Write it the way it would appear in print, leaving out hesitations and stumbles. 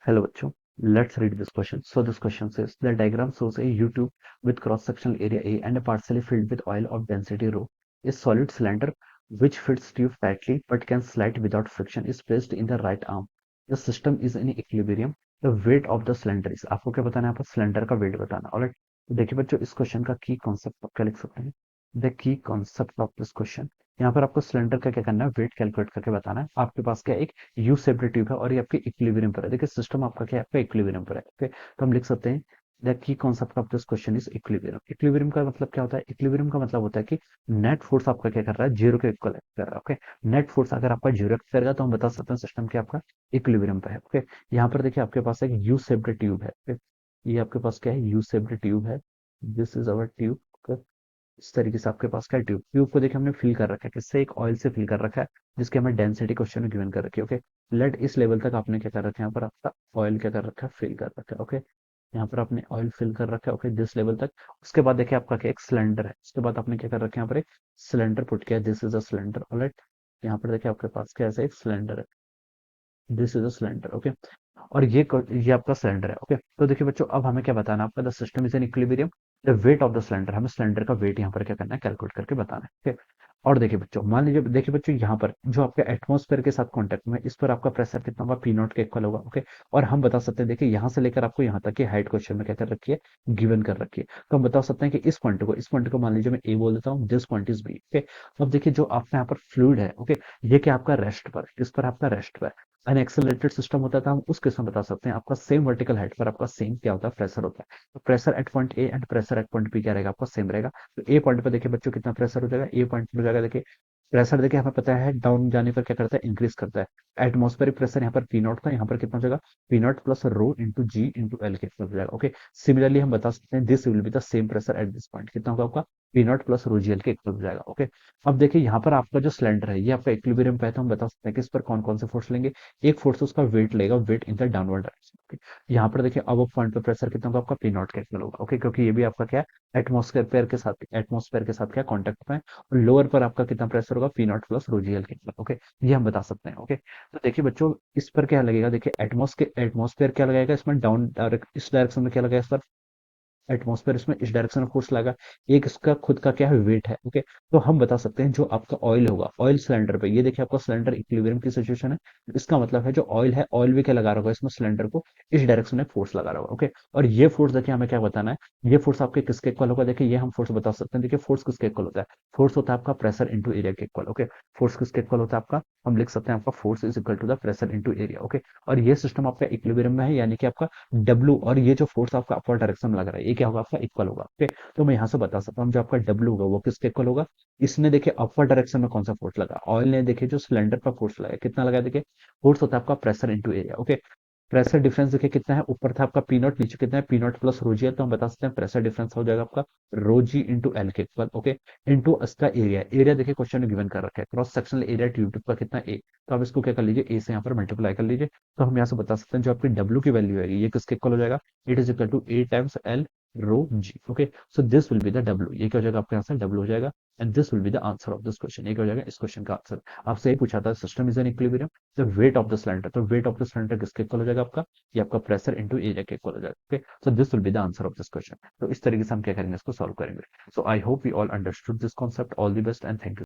Hello बच्चों, let's read this question. So this question says the diagram shows a U-tube with cross-sectional area A and a partially filled with oil of density rho. A solid cylinder which fits tube tightly but can slide without friction is placed in the right arm. The system is in equilibrium. The weight of the cylinder is आपको क्या बताना है? आपको cylinder का wait बताना है. Alright, तो देखिए बच्चों, इस क्वेश्चन का की कॉन्सेप्ट आप क्या लिख सकते हैं? The key concept of this question, यहाँ पर आपको सिलेंडर का क्या करना है? वेट कैलकुलेट करके बताना है. आपके पास क्या एक यू सेप्ड ट्यूब है और ये आपके इक्विलिब्रियम पर है. देखिए सिस्टम आपका क्या है? आपका इक्विलिब्रियम पर है. ओके, तो हम लिख सकते हैं the key concept of this question is equilibrium. Equilibrium का मतलब क्या होता है? इक्विलिब्रियम का मतलब होता है कि नेट फोर्स आपका क्या कर रहा है? जीरो के इक्वल कर रहा है. ओके, नेट फोर्स अगर आपका जीरो करेगा तो हम बता सकते हैं सिस्टम क्या आपका इक्विलिब्रियम पे है. ओके, यहाँ पर देखिए आपके पास एक यू सेप्ड ट्यूब है. ओके, ये आपके पास क्या है? यू सेप्ड ट्यूब है. This is our tube. इस तरीके से आपके पास क्या ट्यूब ट्यूब को देखिए हमने फिल कर रखा है. किससे? एक ऑयल से फिल कर रखा है जिसकी हमें डेंसिटी क्वेश्चन में गिवन कर रखी है. ओके, लेट इस लेवल तक आपने क्या कर रखा है? यहाँ पर आपका ऑयल क्या कर रखा है? फिल कर रखा है. ओके, यहाँ पर आपने ऑयल फिल कर रखा है. ओके, दिस लेवल तक. उसके बाद देखिए आपका क्या एक सिलेंडर है. उसके बाद आपने क्या कर रखा है? यहाँ पर एक सिलेंडर पुट किया. This is a cylinder. Alright, यहाँ पर देखिए आपके पास क्या ऐसा एक सिलेंडर है. This is a cylinder. Okay, और ये आपका सिलेंडर है. ओके, तो देखिए बच्चों, अब हमें क्या बताना है? आपका the system is in equilibrium. The weight of the cylinder, हमें सिलेंडर का वेट यहाँ पर क्या करना है? कैलकुलेट करके बताना है. ओके, और देखिए बच्चों, मान लीजिए, देखिए बच्चों, यहाँ पर जो आपके एटमॉस्फेयर के साथ कांटेक्ट में, इस पर आपका प्रेशर कितना होगा? पी नॉट के इक्वल होगा. ओके, और हम बता सकते हैं, देखिए यहाँ से लेकर आपको यहाँ तक की हाइट क्वेश्चन में क्या कर रखी है? गिवन कर रखी है. तो हम बता सकते हैं कि इस पॉइंट को मान लीजिए मैं ए बोल देता हूँ. This point is B. Okay, अब देखिए जो आपका यहाँ पर फ्लूइड है. ओके, ये क्या आपका रेस्ट पर, इस पर आपका रेस्ट पर अन एक्सेलरेटेड सिस्टम होता था, हम उस केस में बता सकते हैं आपका सेम वर्टिकल हाइट पर आपका सेम क्या होता है? प्रेशर होता है. तो pressure at point A and pressure at point B क्या रहेगा? आपका सेम रहेगा. तो ए पॉइंट पर देखिए बच्चों कितना प्रेशर हो जाएगा? ए पॉइंट पर हो जाएगा. देखिए प्रेशर देखिए हमें पता है डाउन जाने पर क्या करता है? इंक्रीज करता है. एटमॉस्फेरिक प्रेशर यहाँ पर पी नॉट था, यहाँ पर कितना हो जाएगा? P nought plus rho into g into L के इक्वल हो जाएगा. ओके, सिमिलरली हम बता सकते हैं this will be the same pressure at this point. कितना होगा? आपका P nought plus rho g L के इक्वल हो जाएगा. ओके, अब देखिए यहाँ पर आपका जो सिलेंडर है ये आपका इक्विलिब्रियम पे है, तो हम बता सकते हैं कि इस पर कौन कौन से फोर्स लेंगे. एक फोर्स उसका वेट लेगा, weight in the downward direction. यहाँ पर देखिए अब पॉइंट पे प्रेशर कितना होगा? आपका पी नॉट का इक्वल होगा. ओके, क्योंकि ये भी आपका क्या है? एटमॉस्फेयर के साथ क्या कॉन्टेक्ट में है. और लोअर पर आपका कितना प्रेशर होगा? पी नॉट प्लस रोजीएल के इक्वल. ओके, ये हम बता सकते हैं. ओके, तो देखिए बच्चों, इस पर क्या लगेगा? देखिए एटमॉस्फेयर क्या लगेगा इसमें? डाउन डायरेक्ट, इस डायरेक्शन में क्या लगेगा इस पर? एटमॉस्फेयर इसमें इस डायरेक्शन में फोर्स लगा. एक इसका खुद का क्या है? वेट है. ओके, तो हम बता सकते हैं जो आपका ऑयल होगा, ऑयल सिलेंडर पे, ये देखिए आपका सिलेंडर इक्विलिब्रियम की सिचुएशन है. इसका मतलब है जो ऑयल है, ऑयल भी क्या लगा रहा होगा इसमें? सिलेंडर को इस डायरेक्शन में फोर्स लगा रहा होगा. ओके, और ये फोर्स देखिए हमें क्या बताना है? ये फोर्स आपके किसके इक्वल होगा? देखिए ये हम फोर्स बता सकते हैं. देखिए फोर्स किसके इक्वल होता है? फोर्स होता है आपका प्रेशर इंटू एरिया के इक्वल. ओके, फोर्स किसके इक्वल होता है आपका? हम लिख सकते हैं आपका force is equal to the pressure into area. Okay, और ये सिस्टम आपका इक्विलिब्रियम में है, यानी कि आपका डब्ल्यू और ये जो फोर्स आपका अपवर्ड डायरेक्शन में लग रहा है, ये क्या होगा? आपका इक्वल होगा. ओके, तो मैं यहाँ से बता सकता हूँ जो आपका डब्ल्यू होगा वो किसके इक्वल होगा? इसने देखिए अपवर्ड डायरेक्शन में कौन सा फोर्स लगा? ऑयल ने देखिए जो सिलेंडर पर फोर्स लगाया, कितना लगा? देखिए फोर्स होता है आपका pressure into area. Okay, pressure difference देखिए कितना है? ऊपर था आपका पी नॉट, नीचे कितना है? पी नॉट प्लस रोजी है, तो हम बता सकते हैं प्रेशर डिफरेंस हो जाएगा आपका रोजी इंटू एल के इक्वल. ओके, इंटू इसका एरिया. एरिया देखिए क्वेश्चन में गिवन कर रखा है, क्रॉस सेक्शनल एरिया ट्यूब का कितना? ए. तो आप इसको क्या कर लीजिए? ए से यहाँ पर मल्टीप्लाई कर लीजिए. तो हम यहाँ से बता सकते हैं जो आपकी डब्ल्यू की वैल्यू है ये किसके इक्वल हो जाएगा? It is equal to A times L rho g. Okay, so this will be the W. ये क्या हो जाएगा? आपका आंसर डब्ल्यू हो जाएगा. And this will be the answer of this question. ये क्या हो जाएगा? इस क्वेश्चन का आंसर. आपसे ये पूछा था system is an equilibrium, the weight of the cylinder, तो वेट ऑफ द सिलेंडर किसके इक्वल हो जाएगा? आपका ये आपका प्रेशर इंटू एरिया के इक्वल हो जाएगा. Okay, so this will be the answer of this question. तो इस तरीके से हम क्या करेंगे? इसको सॉल्व करेंगे. So I hope we all understood this concept. All the best and thank you.